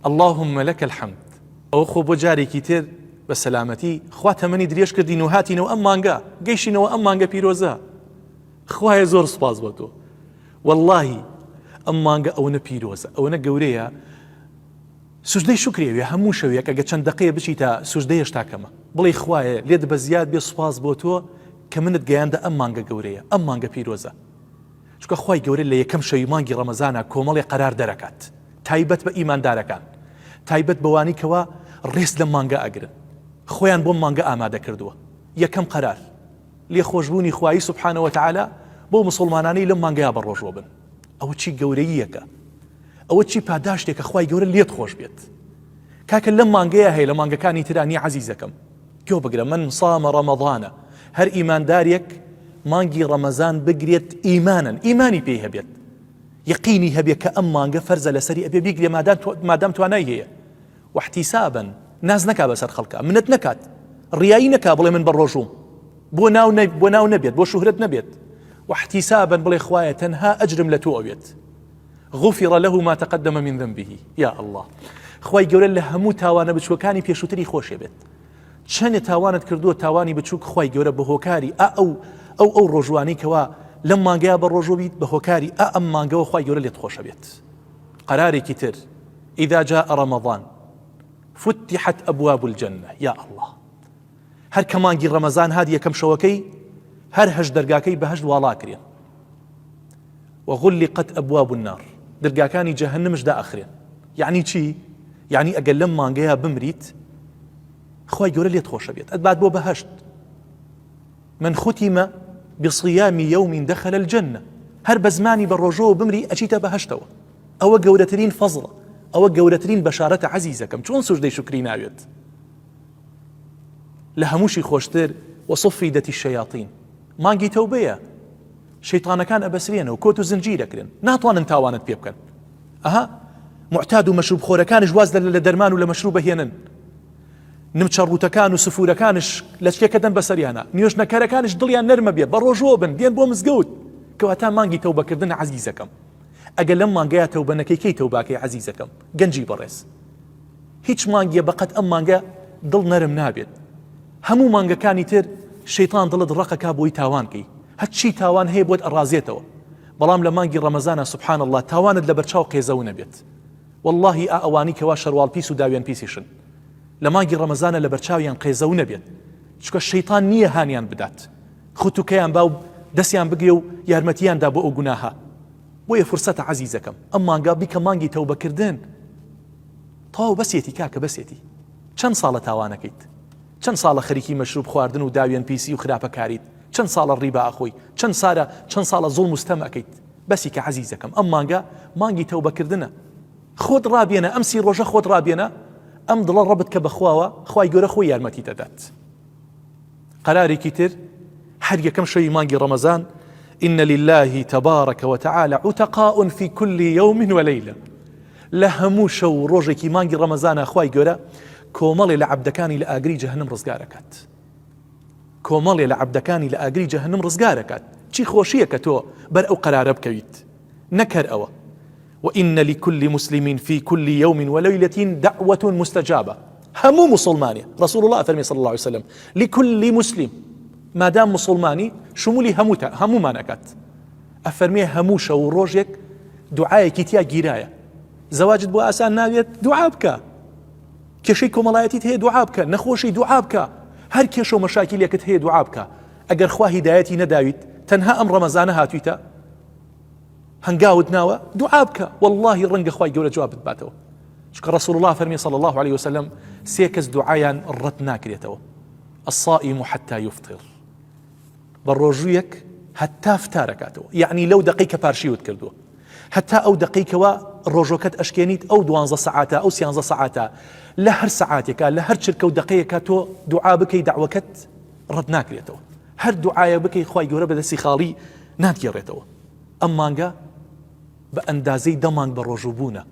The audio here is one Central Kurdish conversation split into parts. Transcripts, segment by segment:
اللهم لك الحمد. ئەو خۆ بۆ جارێکی تر بە سەلامەتی خوا تەمەنی درێژ کردین و هاتینەوە ئەم مانگە گەیشتینەوە ئەم مانگە پیرۆزە. خوایە زۆر سوپاس بۆ تۆ. واللهی ئەم مانگە ئەوەنە پیرۆزە، ئەوەنە گەورەیە، سوژدەی شوکرێوێ هەموو شەوێک ئەگە چەند دقەیە بچیتە سوژدەی هێشتا کەمە، بڵێ خوایە لێت بە زیاد بێ سوپاس بۆ تۆ کە منت گەیاندە ئەم مانگە گەورەیە، ئەم مانگە پیرۆزە. چونکە خوای گەورە لە یەکەم شەوی مانگی ڕەمەزانە کۆمەڵی قەرار دەرەکات، تایبەت بە ئیماندارەکان، تایبەت بەوانی کەوا ڕێز لە مانگە ئەگرن، خۆیان بۆ مانگە ئامادە کردووە. یەکەم قەرار لێ خۆشبوونی خوایی سوبحانەوە وتعالا بۆ مسلمانانی لەم مانگەیە بەڕۆژوە بن. ئەوە چی گەورەییەکە، ئەوە چی پاداشتێکە خوای گەورە لێت خۆش بێت. کاکە لەم مانگەیە هەیە لە مانگەکانی ترانی عەزیزەکەم گوێ بگرە، من صامە ڕەمەضانە، هەر ئیماندارێک مانگی ڕەمەزان بگرێت ئیمانن، ئیمانی پێی هەبێت، یەقینی هەبێت کە ئەم مانگە فەرزە لەسەری ئەبێ بیگرێ مادام توانای هەیە، واحتیسابن، ناز نەکا بەسەر خەڵکە، منەت نەکات، ڕیایی نەکا بڵێ من بەڕۆژوم، بۆ ناو نەبێت، بۆ شوهرەت نەبێت، واحتیسابن بڵێ خوایە تەنها ئەجرم لە تۆ ئەوێت، غفر له ما تقدم من ذنبه. يا الله، خوای گەورە لە هەموو تاوانە بچووەکانی پێشووتری خۆشێ بێت. چەندێ تاوانت کردووە تاوانی بچووک، خوای گەورە بە هۆکاری ئەو ڕۆژوانی کەوا لەم مانگەیە بە ڕۆژوە بیت، بە هۆکاری ئەم مانگەوە خوای گەورە لێت خۆشە بێت. قەرارێکی تر إذا جاء رمضان فتحت أبواب الجنة. يا الله، هەر کە مانگی ڕەمەزان هات یەکەم شەوەکەی هەر هەشت دەرگاکەی بەهەشت واڵا کرێن، وغلقت أبواب النار، دەرگاکانی جەهەنەمش دائەخرێن. یعنی چی؟ یعنی ئەگەر لەم مانگەیە بمریت خوای گەورە لێت خۆشە بێت، ئەتبات بۆ بەهەشت. من ختم بصيام يوم دخل الجنة، هەر بە زمانی بە ڕۆژەوە بمری ئەچیتە بەهەشتەوە. ئەوە گەورەترین فەزڵە، ئەوە گەورەترین بەشارەتە عەزیزەکەم. چۆن سوژدەی شوکری ناوێت؟ لە هەمووشی خۆشتر وصفیدەتی الشەیاطین، مانگی تەوبەیە، شەیطانەکان ئەبەسرێنەوە، کۆت و زنجیر ئەکرێن، ناتوانن تاوانت پێ بکەن. ئەها، معتاد و مەشروب خۆرەکانش واز لە دەرمان و لە مەشروب بەهێنن، نمچەڕوتەکان و سفورەکانش لە چکێکەدەن بەسەریانە، نیۆژنەکارەکانش دڵیان نەرمە بێ، بە ڕۆژەوە بن، دێن بۆ مزگەوت، کەواتە مانگی تەوبەکردنە عەزیزەکەم. ئەگەر لەم مانگەیە تەوبە نەکەی کەی تەوباکەی عەزیزەکەم؟ گەنجی بەڕێز، هیچ مانگیە بەقەت ئەم مانگە دڵ نەرم نابێت. هەموو مانگەکانی تر شەیطان دڵت ڕقەکا بۆی تاوانکەی، هەرچی تاوان هەیە بۆت ئەڕازێتەوە، بەڵام لە مانگی ڕەمەزانە سوبحان الله تاوانت لە بەرچاو قێزەو نەبێت. واللهی ئەوانی کەوا شەروال پیس و داوێن پیسیشن لە مانگی ڕەمەزانە لە بەرچاویان قێزەو نەبێت، چونکە شەیطان نییە هانیان بدات، خوتوکەیان با و دەستیان بگرێ و یارمەتیاندا بۆ ئەو گوناها. بۆیە فرسەتە عەزیزەکەم، ئەم مانگا بیکە مانگی تەوبەکردن. تەواو بەسێتی کاکە، بەسێتی. چەند ساڵە تاوانەکەیت، چەند ساڵە خەریکی مەشروب خواردن و داوێن پیسی و خراپەکاریت، چەند ساڵە ڕیبا ئەخۆی، چەند ساڵە زوڵم و ستەم ئەکەیت. بەسی کە عەزیزەکەم، ئەم مانگا مانگی تەوبەکردنە. خۆت ڕابێنە، ئەم سی ڕۆژە خۆت ڕابێنە، ئەم دڵە ڕەبت کە بەخواوە خوای گەورە خۆی یارمەتی دەدات. قەرارێکی تر هەر یەکەم شەوی مانگی ڕەمەزان إن لله تبارك وتعالى عتقاء في كل يوم وليلة. لە هەموو شەو ڕۆژێکی مانگی ڕەمەزانە خوای گەورە کۆمەڵێ لە عەبدەکانی لە ئاگری جەهەنەم ڕزگارەکات، کۆمەڵێ لە عەبدەکانی لە ئاگری جەهەنەم ڕزگارەکات. چی خۆشیە کە تۆ بەر ئەو قەرارە بکەویت، نەکەر ئەوە. وإن لكل مسلم في كل يوم وليلة دعوة مستجابة. همو مسلماني، رسول الله فرمي صلى الله عليه وسلم لكل مسلم، ما دام مسلماني شمولي همو ما نكات. أفرمي همو شو روجك دعاء كتيا جيرايا، زواجت بو أسان نابيت دعاء بك، كشي كمالاتي هي دعاء بك، نخوشي دعاء بك، هر كشو مشاكل يكت هي دعاء بك. أجر خواه هدايتي نداويت تنها أم رمضان هاتويتا هنقاود ناوى دعاء بك، والله الرنق خواي قولة جواب باتو. شكر رسول الله فرمي صلى الله عليه وسلم سيكز دعايا الرتنا كريتو، الصائم حتى يفطر، بالروجيك حتى فتاركاتو، يعني لو دقيقة بارشيوت كردو، حتى أو دقيقة والروجوكات أشكينيت أو 12 ساعات أو 16 ساعات، لهر ساعاتك لهر شركة ودقيقة دعاء بكي دعوكت ردنا كريتو، هر دعاء بكي خواي قولة بدسي خالي نات كريتو. أمانجا بأندازي دمانج بالرجوبونة،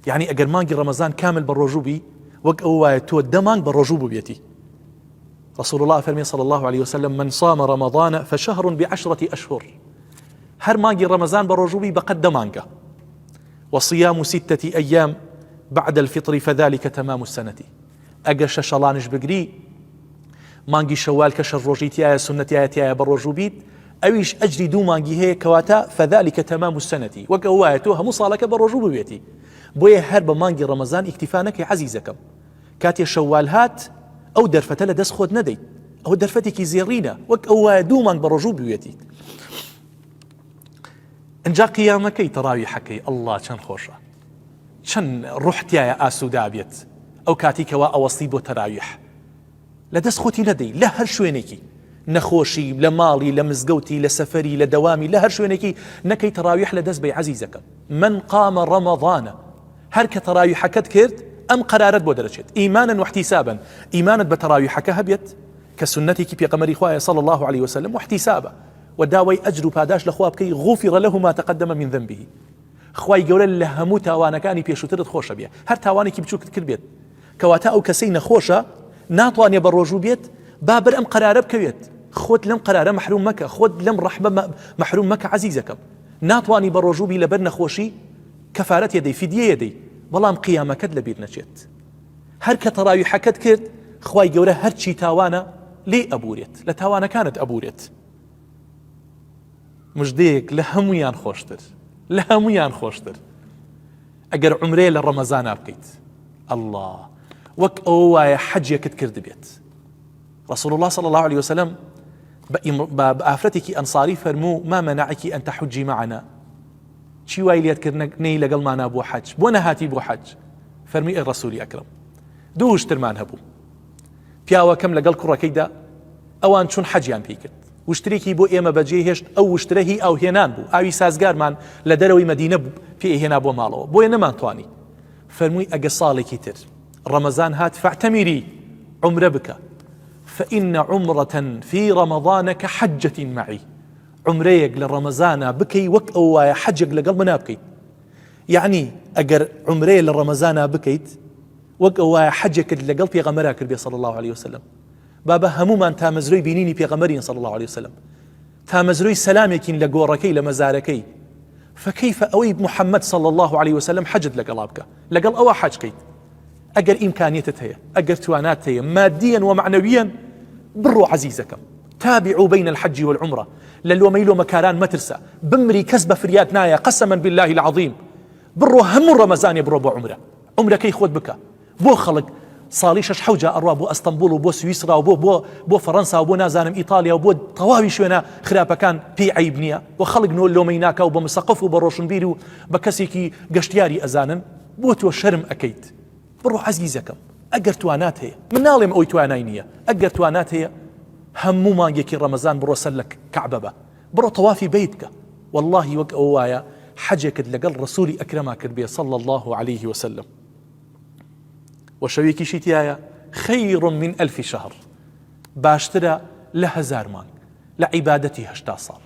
يعني أجر مانجي رمضان كامل بالرجوبي وقواية تو دمانج بالرجوب بيتي. رسول الله فرمي صلى الله عليه وسلم من صام رمضان فشهر ب10 أشهر، هر مانجي رمضان بالرجوبي بقد دمانجا، وصيام 6 أيام بعد الفطر فذلك تمام السنة. ئەگە شەشەڵانش بگری مانگی شەوال کە شەش ڕۆژی تایە سنەتایە تایە بە ڕۆژوو بیت ئەویش ئەجری 2 مانگی هەیە کەواتە فذلك تمام السنة وەک ئەو وایە تۆ هەموو ساڵەکە بە ڕۆژوو ببێتی. بۆیە هەر بە مانگی ڕەمەزان ئیکتیفا نەکەی عەزیزەکەم. کاتێ شەوال هات ئەو دەرفەتە لە دەست خۆت نەدەیت، ئەو دەرفەتێکی زێڕینە وەک ئەو وایە 2 مانگ بە ڕۆژوو بوێتیت. ئەنجا قیامەکەی تەراویحەکەی ئەڵڵا چەند خۆشە، چەند ڕوحتیایە ئاسوودا بێت ئەو کاتی کەوا ئەوەستی بۆ تەراویح لە دەست خۆتی نەدەی لە هەر شوێنێکی نەخۆشی لە ماڵی لە مزگەوتی لە سەفەری لە دەوامی لە هەر شوێنێکی نەکەی تەراویح لە دەست بەی عەزیزەکەم. من قام ڕەمەضانە هەر کە تەراویحەکەت کرد ئەم قەرارەت بۆ دەرەچێت ئیمانن واحتیسابن. ئیمانت بە تەراویحەکە هەبێت کە سنەتێکی پێغەمبەری خوایە صلی الله عليه وسلم واحتیسابە و داوای ئەجر و پاداش لە خوا بکەی غوفر له ما تقدم من ذنبه. خوای گەورە لە هەموو تاوانەکانی پێشووترت خۆشە بێ، هەر تاوانێکی بچووکت کرد بێت کەواتە ئەو کەسەی نەخۆشە ناتوانێ بە ڕۆژوو بێت با بەر ئەم قەرارە بکەوێت. خۆت لەم قەرارە مەحروم مەکە، خۆت لەم ڕەحمە مەحروم مەکە عەزیزەکەم. ناتوانی بە ڕۆژوو بی لەبەر نەخۆشی کەفارەت یەدەی فیدیە یەدەی، بەڵام قیامەکەت لەبیر نەچێت. هەر کە تەراویحەکەت کرد خوای گەورە هەرچی تاوانە لێ ئەبورێت، لە تاوانەکانت ئەبورێت. مژدەیەک لە هەمویان خۆشتر، لە هەمویان خۆشتر ئەگەر عومرێ لە ڕەمەزانە بکەیت. الله وەک ئەوە وایە حەجێکت کرد بێت. رسول الله صلى الله عليه وسلم بأفرتك أنصاري فرمو ما منعك أن تحجي معنا چی وای لێت کردنەی لەگەڵمانە بۆ حەج بۆ نەهاتی بۆ حەج. فەرمی ئەی ڕەسوولی ئەکرەم دوو شترمان هەبوو. پیاوەکەم لەگەڵ کوڕەکەیدا ئەوان چون حەجیان پێی کرد، وشترێکی بۆ ئێمە بەجێ هێشت، ئەو وشترە هی ئاوهێنان بوو، ئاوی سازگارمان لە دەرەوەی مەدینە پێهێنا بۆ ماڵەوە، بۆیە نەمانتوانی. فەرمووی ئەگە ساڵێکی تر ڕەمەزان هات فاعتەمیری عومرە بکە فإن عمرة في رمضان كحجة معي. عمريك للرمضان بكي وك أو حجك لقل منا بكيت. يعني أجر عمري للرمضان بكيت وك أو حجك لقل في غمراك النبي صلى الله عليه وسلم. بابا هموما تامزروي بينيني في غمرين صلى الله عليه وسلم، تامزروي سلامك لقوركي لمزاركي، فكيف أويب محمد صلى الله عليه وسلم حجد لقلابك لقل أو حج كيت. أجر إمكانيتها هي، أجر توانات هي ماديا ومعنويا. بروا عزيزكم تابعوا بين الحج والعمرة للو ميلو مكاران مترسى بمري كسب فريات نايا قسما بالله العظيم. بروا هم رمضان بروا بو عمرة كي خود بك بو خلق صالي شش حوجة أروا بو أسطنبول وبو سويسرا وبو فرنسا وبو نازانم إيطاليا وبو طواوي شوينا خرابة كان بي عيبنيا وخلق نول لو ميناكا وبو مسقف وبو روشنبيري وبكسيكي قشتياري أزانا بوتو شرم أكيد. بروا عزيزكم أجر توانات هي من نالم أوي توانينية أجر توانات هي همو ما يكي رمضان برو سلك كعبة برو طوافي بيتك والله وك أوايا حجك لقل رسولي أكرمك البي صلى الله عليه وسلم. وشويكي شتيايا خير من 1000 شهر باشترى لهزار مان لعبادتي هشتا صار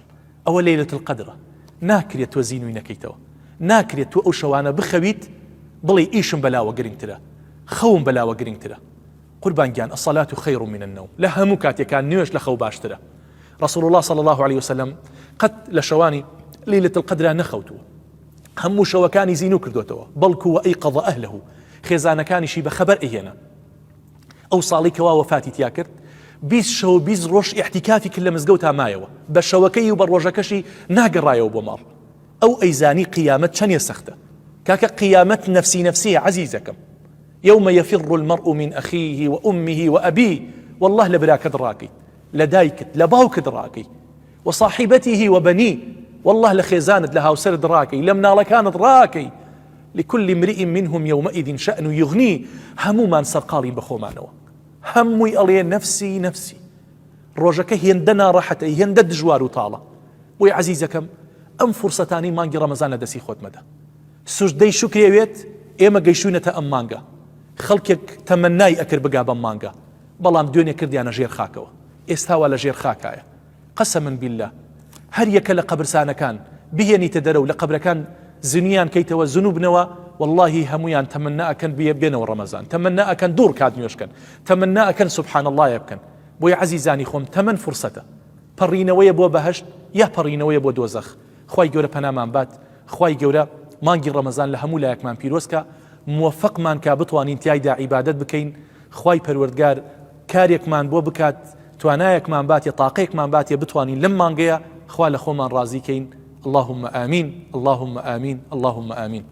أو ليلة القدرة ناكر يتوزين وينكيتوا ناكر يتوأو شوانا بخبيت بلي إيشم بلاوة قرنترا خوم بلاوة قرنترا قربان جان الصلاة خير من النوم لها مكاتي كان نيوش لخو باشترا. رسول الله صلى الله عليه وسلم قد لشواني ليلة القدر نخوتو همو شوكاني زينو كردوتو بلكو وأيقظ أهله خيزانا كان شي بخبر إيهنا أو صاليك ووفاتي تياكر بيز شو بيز روش احتكافي كل مزقوتها مايوة بشوكي وبروجكشي ناقر رايو بمار أو أيزاني قيامة شن يسخته كاك قيامة نفسي عزيزكم يوم يفر المرء من أخيه وأمه وأبيه والله لبراك دراكي لدايكت لباوك دراكي وصاحبته وبنيه والله لخيزانت لها وسر دراكي لمنا لكان دراكي لكل امرئ منهم يومئذ شأن يغنيه همو ما نسرقالي بخومانوا همو يقلين نفسي روجك هندنا راحتي هندد جوار طالة. ويا عزيزكم أم فرصتاني مانجي رمضان دسي خوت مدى سجدي شكري ويت إيما قيشونة أم مانجا خلقك تمناي أكر بقابا مانجا بلام دنيا كرديانا جير خاكوا استاوى لجير خاكايا قسما بالله هر يك لقبرسانا كان بيني تدرو لقبر كان زنيان كيتوا الذنوب نوا والله هميان تمنى كان بينو رمضان تمنى كان دور كاد نيوشكن تمنى كان سبحان الله يبكن بويا عزيزاني خوم تمن فرصته برينا ويا بو بهشت يا برينا ويا بو دوزخ خواي جورا بنامان بات خواي جورا مانجي رمضان لهمو لايك مان بيروسكا موفقمان کا بتوانین تیایدا عیبادەت بکەین، خوای پەروەردگار کارێکمان بۆ بکات، توانایەکمان باتێ، تاقەیەکمان باتێ بتوانین لەم مانگەیە خوا لە خۆمان ڕازیکەین. اللهم آمين، اللهم آمين، اللهم آمين.